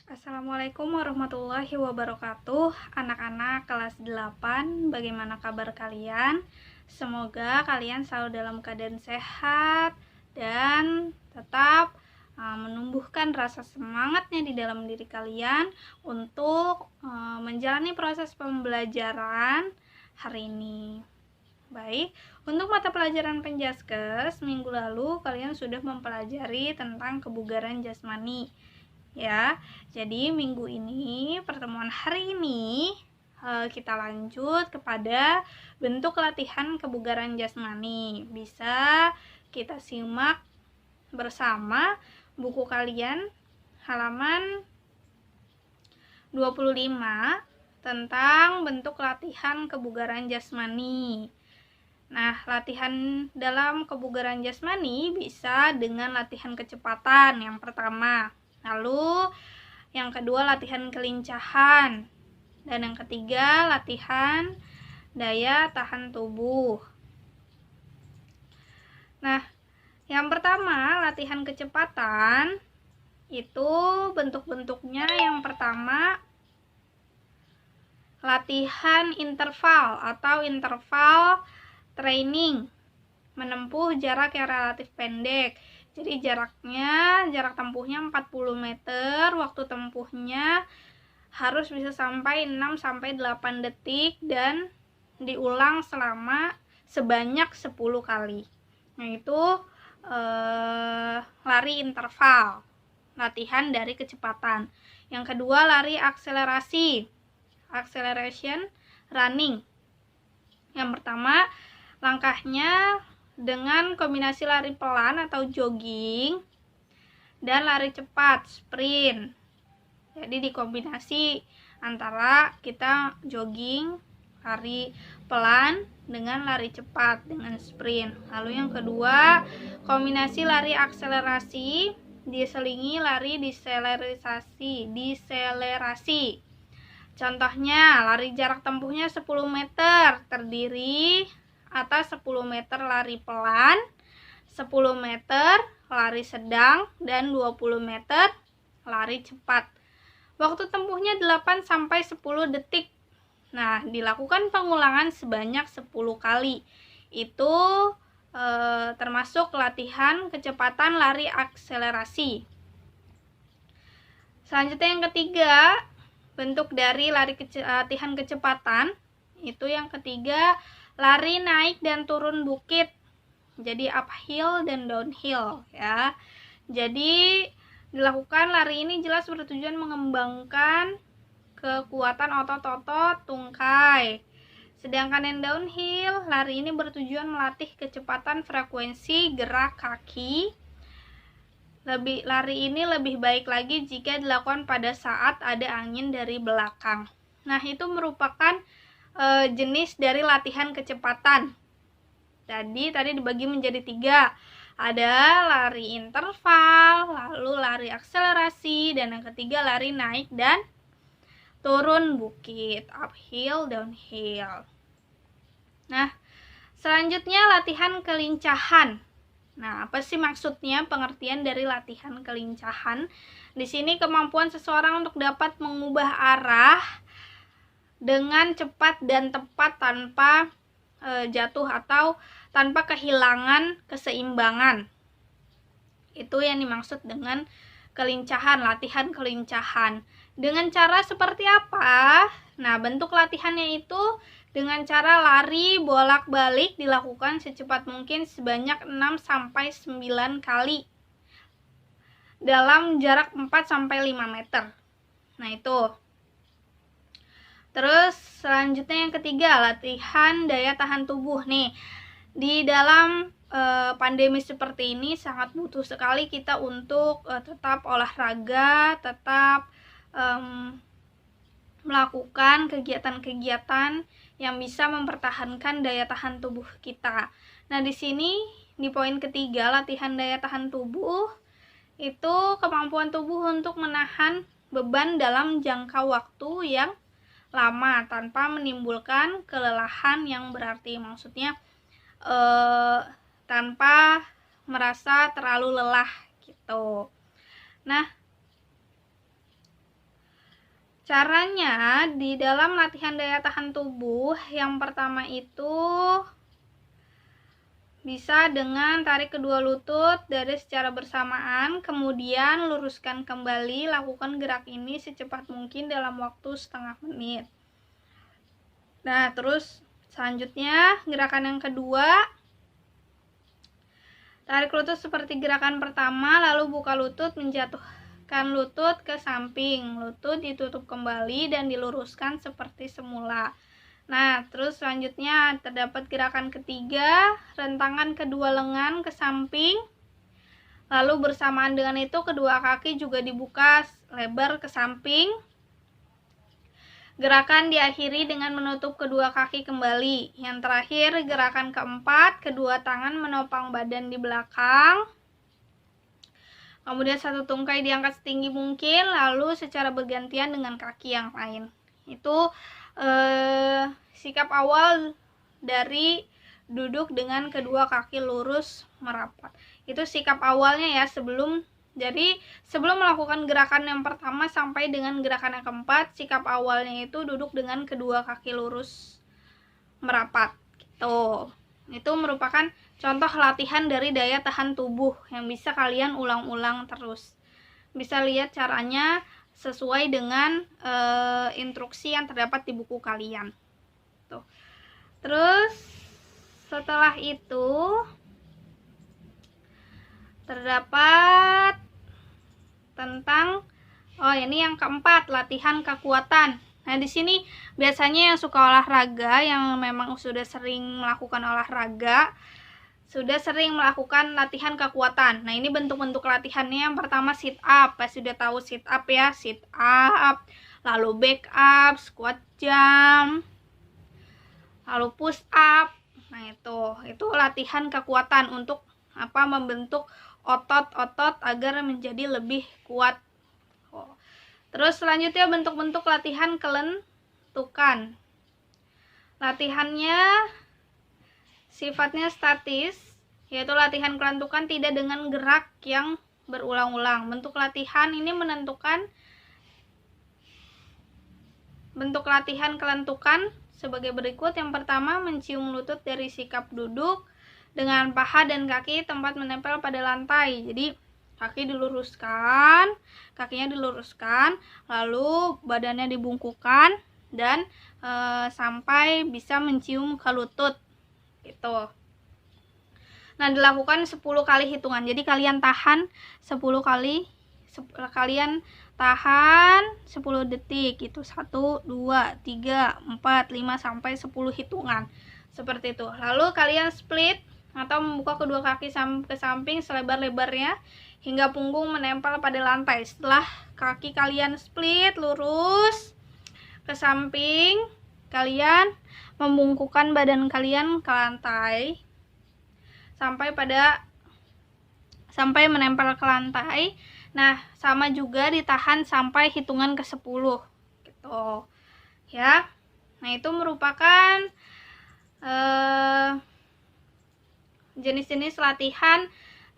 Assalamualaikum warahmatullahi wabarakatuh. Anak-anak kelas 8, bagaimana kabar kalian? Semoga kalian selalu dalam keadaan sehat dan tetap menumbuhkan rasa semangatnya di dalam diri kalian untuk menjalani proses pembelajaran hari ini. Baik, untuk mata pelajaran Penjaskes, minggu lalu kalian sudah mempelajari tentang kebugaran jasmani. Ya, jadi minggu ini, pertemuan hari ini, kita lanjut kepada bentuk latihan kebugaran jasmani. Bisa kita simak bersama buku kalian halaman 25 tentang bentuk latihan kebugaran jasmani. Nah, latihan dalam kebugaran jasmani bisa dengan latihan kecepatan yang pertama. Lalu yang kedua latihan kelincahan, dan yang ketiga latihan daya tahan tubuh. Nah, yang pertama latihan kecepatan itu bentuk-bentuknya. Yang pertama latihan interval atau interval training, menempuh jarak yang relatif pendek. Jadi jarak tempuhnya 40 meter, waktu tempuhnya harus bisa sampai 6-8 detik dan diulang sebanyak 10 kali. Nah, itu lari interval, latihan dari kecepatan. Yang kedua lari akselerasi, acceleration running. Yang pertama langkahnya dengan kombinasi lari pelan atau jogging dan lari cepat, sprint. Jadi dikombinasi antara kita jogging, lari pelan dengan lari cepat dengan sprint. Lalu yang kedua, kombinasi lari akselerasi diselingi lari deselerasi. Contohnya, lari jarak tempuhnya 10 meter, terdiri atas 10 meter lari pelan, 10 meter lari sedang, dan 20 meter lari cepat. Waktu tempuhnya 8-10 detik. Nah, dilakukan pengulangan sebanyak 10 kali. Itu termasuk latihan kecepatan lari akselerasi. Selanjutnya yang ketiga, bentuk dari latihan kecepatan, itu yang ketiga lari naik dan turun bukit. Jadi uphill dan downhill ya. Jadi dilakukan lari ini jelas bertujuan mengembangkan kekuatan otot-otot tungkai. Sedangkan yang downhill, lari ini bertujuan melatih kecepatan frekuensi gerak kaki. Lari ini lebih baik lagi jika dilakukan pada saat ada angin dari belakang. Nah, itu merupakan jenis dari latihan kecepatan. Tadi dibagi menjadi 3. Ada lari interval, lalu lari akselerasi, dan yang ketiga lari naik dan turun bukit, uphill, downhill. Nah, selanjutnya latihan kelincahan. Nah, apa sih maksudnya pengertian dari latihan kelincahan? Di sini kemampuan seseorang untuk dapat mengubah arah dengan cepat dan tepat tanpa jatuh atau tanpa kehilangan keseimbangan. Itu yang dimaksud dengan kelincahan, latihan kelincahan. Dengan cara seperti apa? Nah, bentuk latihannya itu dengan cara lari bolak-balik dilakukan secepat mungkin sebanyak 6-9 kali dalam jarak 4-5 meter. Nah, itu. Terus selanjutnya yang ketiga, latihan daya tahan tubuh. Nih, di dalam pandemi seperti ini sangat butuh sekali kita untuk tetap olahraga, tetap melakukan kegiatan-kegiatan yang bisa mempertahankan daya tahan tubuh kita. Nah, di sini di poin ketiga, latihan daya tahan tubuh itu kemampuan tubuh untuk menahan beban dalam jangka waktu yang lama tanpa menimbulkan kelelahan yang berarti. Maksudnya tanpa merasa terlalu lelah gitu. Nah, Caranya di dalam latihan daya tahan tubuh, yang pertama itu bisa dengan tarik kedua lutut dari secara bersamaan, kemudian luruskan kembali, lakukan gerak ini secepat mungkin dalam waktu setengah menit. Nah, terus selanjutnya gerakan yang kedua, tarik lutut seperti gerakan pertama, lalu buka lutut, menjatuhkan lutut ke samping. Lutut ditutup kembali dan diluruskan seperti semula. Nah, terus selanjutnya terdapat gerakan ketiga, rentangan kedua lengan ke samping. Lalu bersamaan dengan itu kedua kaki juga dibuka lebar ke samping. Gerakan diakhiri dengan menutup kedua kaki kembali. Yang terakhir, gerakan keempat, kedua tangan menopang badan di belakang. Kemudian satu tungkai diangkat setinggi mungkin, lalu secara bergantian dengan kaki yang lain. Itu sikap awal dari duduk dengan kedua kaki lurus merapat. Itu sikap awalnya ya, Jadi sebelum melakukan gerakan yang pertama sampai dengan gerakan yang keempat, sikap awalnya itu duduk dengan kedua kaki lurus merapat gitu. Itu merupakan contoh latihan dari daya tahan tubuh yang bisa kalian ulang-ulang terus. Bisa lihat caranya sesuai dengan instruksi yang terdapat di buku kalian. Tuh. Terus setelah itu terdapat tentang ini yang keempat, latihan kekuatan. Nah, di sini biasanya yang suka olahraga, yang memang sudah sering melakukan olahraga, sudah sering melakukan latihan kekuatan. Nah, ini bentuk-bentuk latihannya. Yang pertama sit up. Sudah tahu sit up ya, sit up, lalu back up, squat jump, lalu push up. Nah, itu latihan kekuatan untuk membentuk otot-otot agar menjadi lebih kuat. Terus selanjutnya bentuk-bentuk latihan kelentukan. Latihannya sifatnya statis, yaitu latihan kelentukan tidak dengan gerak yang berulang-ulang. Bentuk latihan ini menentukan bentuk latihan kelentukan sebagai berikut. Yang pertama, mencium lutut dari sikap duduk dengan paha dan kaki tempat menempel pada lantai. Jadi kakinya diluruskan, lalu badannya dibungkukkan dan sampai bisa mencium ke lutut gitu. Nah, dilakukan 10 kali hitungan. Jadi kalian tahan 10 kali, kalian tahan 10 detik itu 1, 2, 3, 4, 5 sampai 10 hitungan. Seperti itu. Lalu kalian split atau membuka kedua kaki ke samping selebar-lebarnya hingga punggung menempel pada lantai. Setelah kaki kalian split lurus ke samping, kalian membungkukkan badan kalian ke lantai sampai menempel ke lantai. Nah, sama juga ditahan sampai hitungan ke 10 gitu ya. Nah, itu merupakan jenis-jenis latihan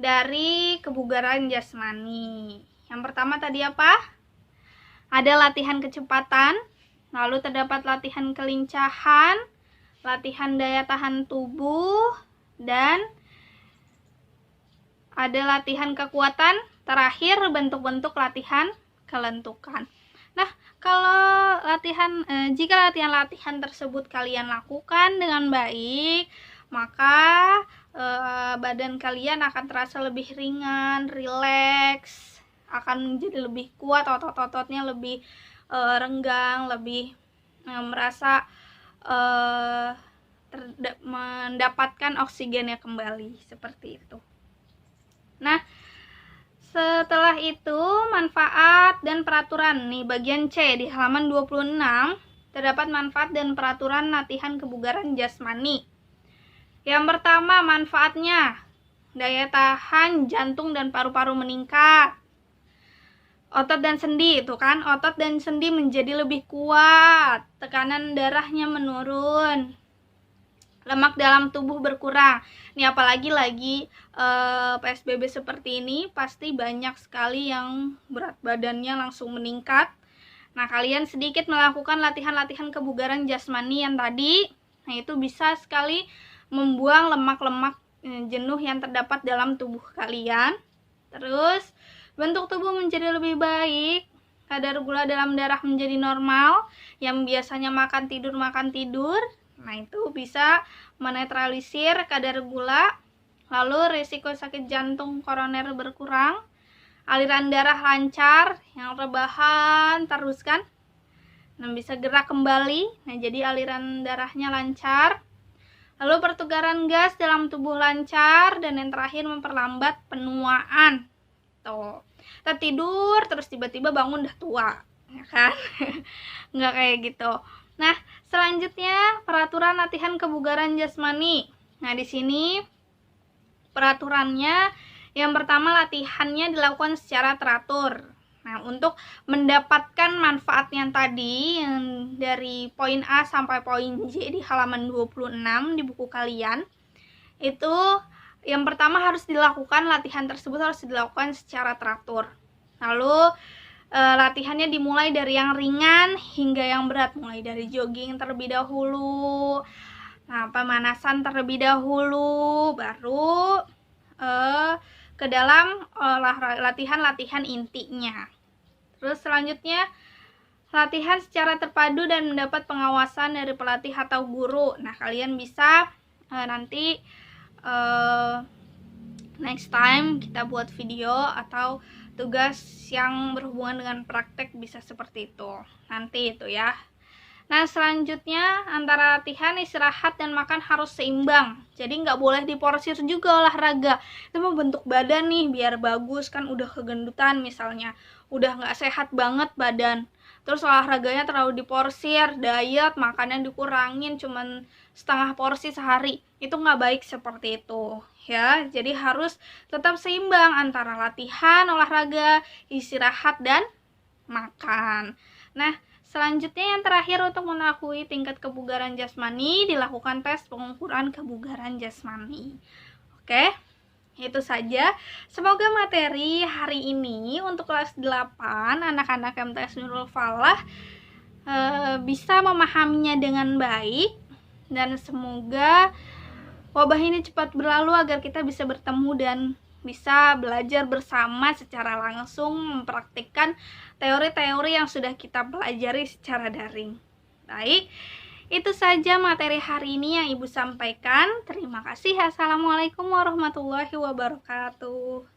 dari kebugaran jasmani. Yang pertama tadi apa? Ada latihan kecepatan, lalu terdapat latihan kelincahan, latihan daya tahan tubuh, dan ada latihan kekuatan. Terakhir, bentuk-bentuk latihan kelentukan. Nah, kalau jika latihan-latihan tersebut kalian lakukan dengan baik, maka badan kalian akan terasa lebih ringan, rileks, akan menjadi lebih kuat, otot-ototnya lebih renggang, lebih merasa mendapatkan oksigennya kembali, seperti itu. Nah, setelah itu manfaat dan peraturan. Nih bagian C di halaman 26 terdapat manfaat dan peraturan latihan kebugaran jasmani. Yang pertama, manfaatnya daya tahan jantung dan paru-paru meningkat. Otot dan sendi, otot dan sendi menjadi lebih kuat, tekanan darahnya menurun, lemak dalam tubuh berkurang. Ini apalagi lagi PSBB seperti ini, pasti banyak sekali yang berat badannya langsung meningkat Nah, kalian sedikit melakukan latihan-latihan kebugaran jasmani yang tadi. Nah, itu bisa sekali membuang lemak-lemak jenuh yang terdapat dalam tubuh kalian. Terus, bentuk tubuh menjadi lebih baik, kadar gula dalam darah menjadi normal, yang biasanya makan tidur. Nah, itu bisa menetralisir kadar gula. Lalu, risiko sakit jantung koroner berkurang. Aliran darah lancar, yang rebahan terus kan. Nah, bisa gerak kembali. Nah, jadi aliran darahnya lancar. Lalu pertukaran gas dalam tubuh lancar, dan yang terakhir memperlambat penuaan. Tuh, kita tidur terus tiba-tiba bangun udah tua, ya kan? Nggak kayak gitu. Nah, selanjutnya peraturan latihan kebugaran jasmani. Nah, di sini peraturannya yang pertama, latihannya dilakukan secara teratur. Nah, untuk mendapatkan manfaat yang tadi, yang dari poin A sampai poin J di halaman 26 di buku kalian, itu yang pertama harus dilakukan, latihan tersebut harus dilakukan secara teratur. Lalu latihannya dimulai dari yang ringan hingga yang berat, mulai dari jogging terlebih dahulu. Nah, pemanasan terlebih dahulu, baru ke dalam latihan-latihan intinya. Terus selanjutnya latihan secara terpadu dan mendapat pengawasan dari pelatih atau guru. Nah, kalian bisa nanti next time kita buat video atau tugas yang berhubungan dengan praktek, bisa seperti itu nanti itu ya. Nah, selanjutnya antara latihan, istirahat, dan makan harus seimbang. Jadi nggak boleh diporsir juga olahraga. Itu mau bentuk badan nih biar bagus kan, udah kegendutan misalnya, udah nggak sehat banget badan. Terus olahraganya terlalu diporsir, diet, makannya dikurangin, cuman setengah porsi sehari. Itu nggak baik seperti itu ya. Jadi harus tetap seimbang antara latihan, olahraga, istirahat, dan makan. Nah, selanjutnya yang terakhir, untuk mengetahui tingkat kebugaran jasmani, dilakukan tes pengukuran kebugaran jasmani. Oke, itu saja. Semoga materi hari ini untuk kelas 8 anak-anak MTS Nurul Falah bisa memahaminya dengan baik, dan semoga wabah ini cepat berlalu agar kita bisa bertemu dan bisa belajar bersama secara langsung, mempraktikkan teori-teori yang sudah kita pelajari secara daring. Baik, itu saja materi hari ini yang Ibu sampaikan. Terima kasih. Assalamualaikum warahmatullahi wabarakatuh.